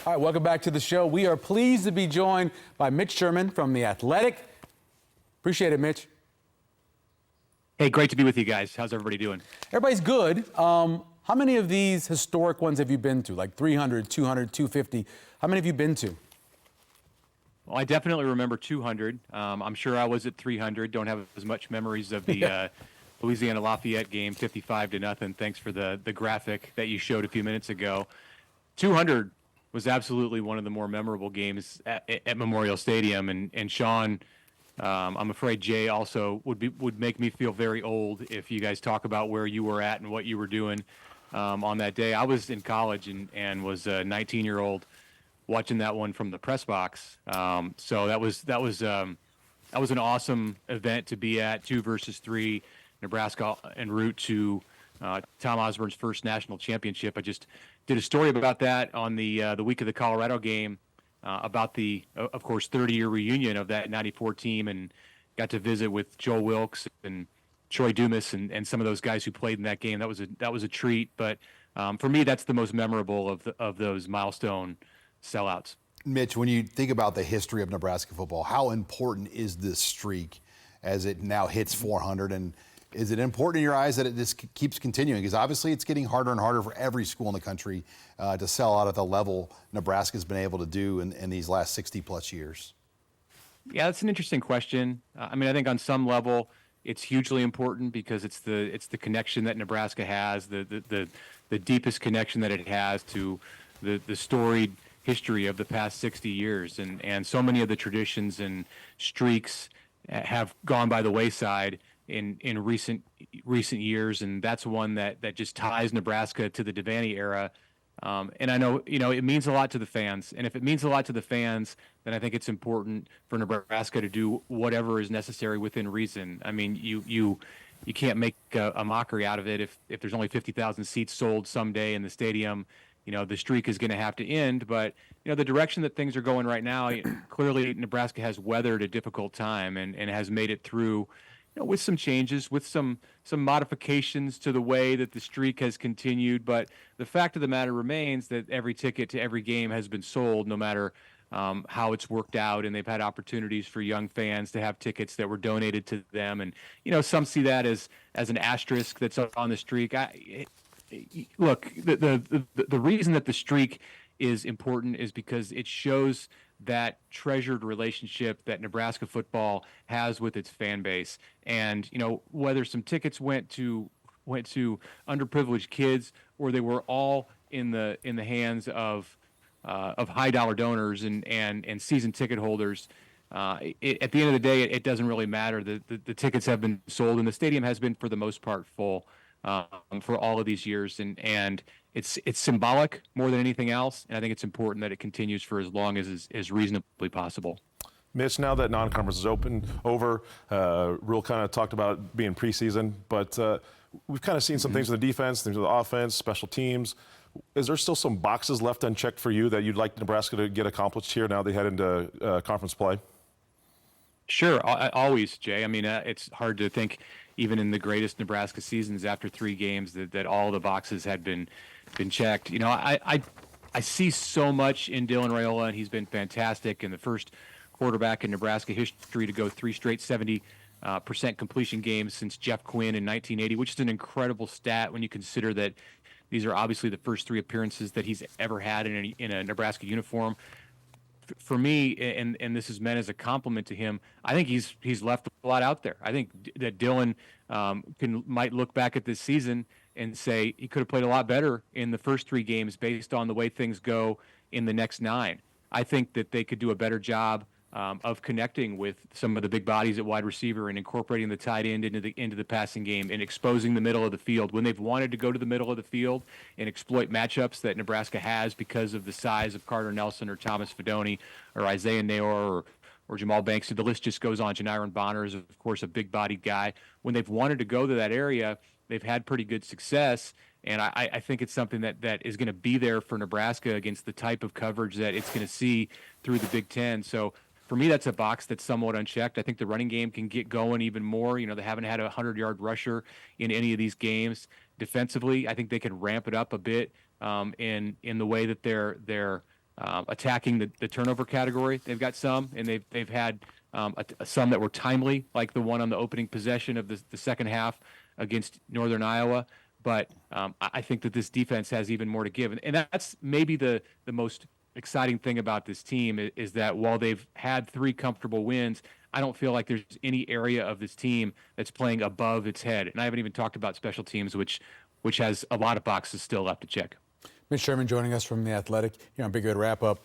All right, welcome back to the show. We are pleased to be joined by Mitch Sherman from The Athletic. Appreciate it, Mitch. Hey, great to be with you guys. How's everybody doing? Everybody's good. How many of these historic ones have you been to? Like 300, 200, 250? How many have you been to? Well, I definitely remember 200. I'm sure I was at 300. Don't have as much memories of the Louisiana Lafayette game, 55-0. Thanks for the graphic that you showed a few minutes ago. 200 was absolutely one of the more memorable games at Memorial Stadium. And Sean, I'm afraid Jay also would make me feel very old if you guys talk about where you were at and what you were doing on that day. I was in college and was a 19-year-old watching that one from the press box. So that was an awesome event to be at. 2 versus 3, Nebraska en route to Tom Osborne's first national championship. I just did a story about that on the week of the Colorado game, about the, of course, 30-year reunion of that '94 team, and got to visit with Joel Wilkes and Troy Dumas and some of those guys who played in that game. That was a treat. But for me, that's the most memorable of those milestone sellouts. Mitch, when you think about the history of Nebraska football, how important is this streak as it now hits 400? And is it important in your eyes that it just keeps continuing? Because obviously it's getting harder and harder for every school in the country to sell out at the level Nebraska's been able to do in these last 60-plus years. Yeah, that's an interesting question. I mean, I think on some level it's hugely important because it's the connection that Nebraska has, the deepest connection that it has to the storied history of the past 60 years. And so many of the traditions and streaks have gone by the wayside in recent years, and that's one that just ties Nebraska to the Devaney era. And I know, it means a lot to the fans. And if it means a lot to the fans, then I think it's important for Nebraska to do whatever is necessary within reason. I mean, you can't make a mockery out of it. If there's only 50,000 seats sold someday in the stadium, the streak is going to have to end. But, the direction that things are going right now, clearly Nebraska has weathered a difficult time and has made it through, with some changes, with some modifications to the way that the streak has continued. But the fact of the matter remains that every ticket to every game has been sold, no matter how it's worked out. And they've had opportunities for young fans to have tickets that were donated to them. And, some see that as an asterisk that's on the streak. Look, the reason that the streak is important is because it shows that treasured relationship that Nebraska football has with its fan base. And, whether some tickets went to underprivileged kids or they were all in the hands of high dollar donors and season ticket holders, at the end of the day, it doesn't really matter. The tickets have been sold and the stadium has been, for the most part, full for all of these years. And it's symbolic more than anything else, and I think it's important that it continues for as long as is reasonably possible. Mitch, now that non-conference is over, Rule kind of talked about being preseason, but we've kind of seen some things in the defense, things in the offense, special teams. Is there still some boxes left unchecked for you that you'd like Nebraska to get accomplished here now they head into conference play? Sure, always, Jay. I mean, it's hard to think, even in the greatest Nebraska seasons after 3 games, that all the boxes had been checked. I see so much in Dylan Raiola, and he's been fantastic, and the first quarterback in Nebraska history to go 3 straight 70% completion games since Jeff Quinn in 1980, which is an incredible stat when you consider that these are obviously the first 3 appearances that he's ever had in a Nebraska uniform. For me, and this is meant as a compliment to him, I think he's left a lot out there. I think that Dylan might look back at this season and say he could have played a lot better in the first 3 games based on the way things go in the next 9. I think that they could do a better job of connecting with some of the big bodies at wide receiver and incorporating the tight end into the passing game and exposing the middle of the field. When they've wanted to go to the middle of the field and exploit matchups that Nebraska has because of the size of Carter Nelson or Thomas Fidone or Isaiah Nayor or Jamal Banks, the list just goes on. Janiron Bonner is, of course, a big-bodied guy. When they've wanted to go to that area, they've had pretty good success. And I think it's something that is going to be there for Nebraska against the type of coverage that it's going to see through the Big Ten. So for me, that's a box that's somewhat unchecked. I think the running game can get going even more. They haven't had a 100-yard rusher in any of these games. Defensively, I think they can ramp it up a bit in the way that they're attacking the turnover category. They've got some, and they've had some that were timely, like the one on the opening possession of the second half against Northern Iowa. But I think that this defense has even more to give, and that's maybe the most exciting thing about this team is that while they've had 3 comfortable wins, I don't feel like there's any area of this team that's playing above its head. And I haven't even talked about special teams, which has a lot of boxes still left to check. Mitch Sherman joining us from The Athletic here on Big Red Wrap Up.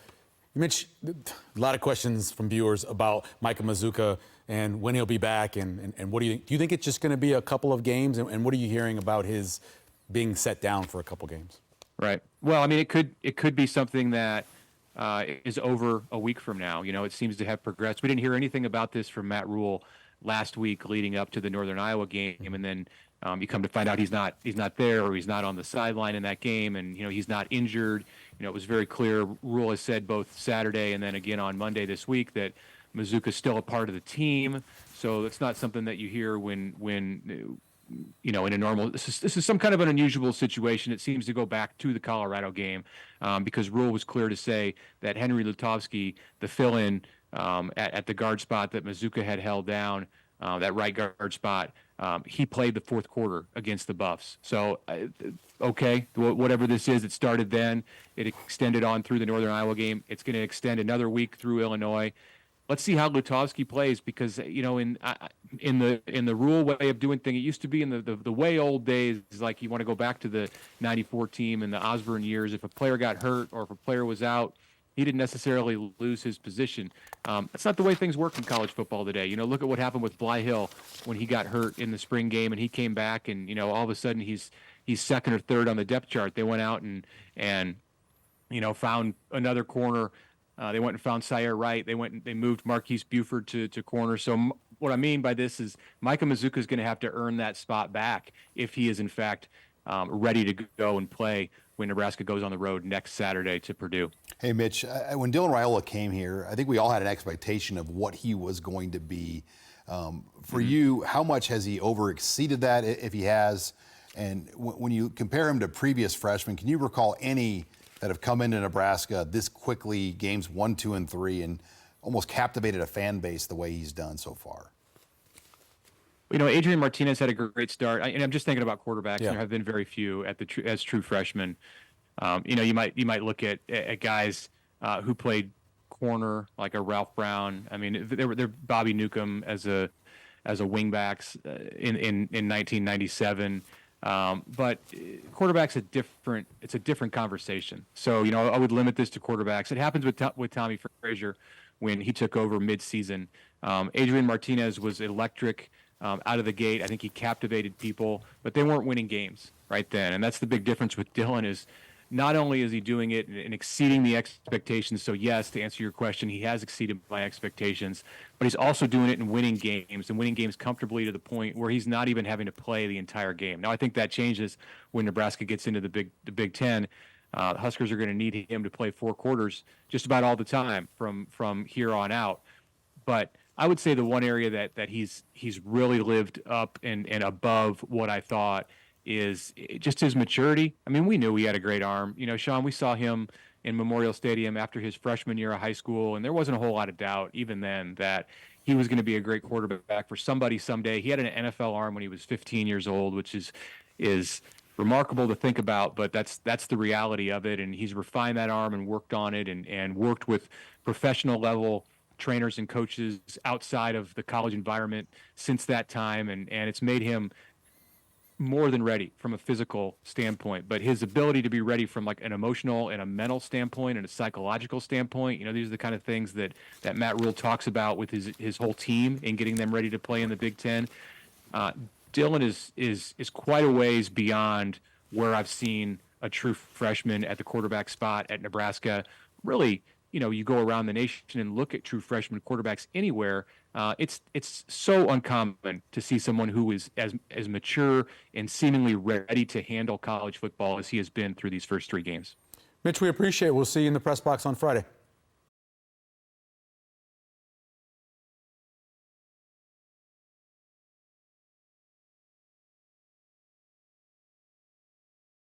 Mitch, a lot of questions from viewers about Micah Mazzccua and when he'll be back, and what do you think it's just going to be a couple of games, and what are you hearing about his being set down for a couple games? Right. Well, I mean, it could be something that is over a week from now. You know, it seems to have progressed. We didn't hear anything about this from Matt Rule last week leading up to the Northern Iowa game, and then you come to find out he's not there, or he's not on the sideline in that game, and you know he's not injured. You know, it was very clear. Rule has said both Saturday and then again on Monday this week that Mazzccua is still a part of the team. So it's not something that you hear when you know, in a normal, this is some kind of an unusual situation. It seems to go back to the Colorado game because Rule was clear to say that Henry Lutovsky, the fill-in at the guard spot that Mazzccua had held down, that right guard spot, he played the fourth quarter against the Buffs. So, okay, whatever this is, it started then. It extended on through the Northern Iowa game. It's going to extend another week through Illinois. Let's see how Lutovsky plays because, you know, in the Rule way of doing things, it used to be in the way old days, like you want to go back to the 94 team and the Osborne years. If a player got hurt or if a player was out, he didn't necessarily lose his position. That's not the way things work in college football today. You know, look at what happened with Bly Hill when he got hurt in the spring game and he came back and, you know, all of a sudden he's second or third on the depth chart. They went out and you know, found another corner. They went and found Sire Wright. They moved Marquise Buford to corner. So what I mean by this is Micah Mazzccua is going to have to earn that spot back if he is in fact ready to go and play when Nebraska goes on the road next Saturday to Purdue. Hey, Mitch, when Dylan Raiola came here, I think we all had an expectation of what he was going to be. For you, how much has he over-exceeded that, if he has? And when you compare him to previous freshmen, can you recall any that have come into Nebraska this quickly, games 1, 2, and 3, and almost captivated a fan base the way he's done so far? You know, Adrian Martinez had a great start, and I'm just thinking about quarterbacks. Yeah. There have been very few as true freshmen. You know, you might look at guys who played corner like a Ralph Brown. I mean, they're Bobby Newcomb as a wingbacks in 1997. But quarterbacks it's a different conversation. So, you know, I would limit this to quarterbacks. It happens with Tommy Frazier when he took over midseason. Adrian Martinez was electric out of the gate. I think he captivated people, but they weren't winning games right then. And that's the big difference with Dylan is not only is he doing it and exceeding the expectations. So yes, to answer your question, he has exceeded my expectations, but he's also doing it and winning games comfortably to the point where he's not even having to play the entire game. Now, I think that changes when Nebraska gets into the Big Ten. The Huskers are going to need him to play 4 quarters just about all the time from here on out. But I would say the one area that he's really lived up and above what I thought is just his maturity. I mean, we knew he had a great arm. You know, Sean, we saw him in Memorial Stadium after his freshman year of high school, and there wasn't a whole lot of doubt even then that he was going to be a great quarterback for somebody someday. He had an NFL arm when he was 15 years old, which is remarkable to think about, but that's the reality of it. And he's refined that arm and worked on it and worked with professional level trainers and coaches outside of the college environment since that time. And it's made him more than ready from a physical standpoint, but his ability to be ready from like an emotional and a mental standpoint and a psychological standpoint, you know, these are the kind of things that Matt Rule talks about with his whole team and getting them ready to play in the Big Ten. Dylan is quite a ways beyond where I've seen a true freshman at the quarterback spot at Nebraska. Really, you know, you go around the nation and look at true freshman quarterbacks anywhere. It's so uncommon to see someone who is as mature and seemingly ready to handle college football as he has been through these first 3 games. Mitch, we appreciate it. We'll see you in the press box on Friday.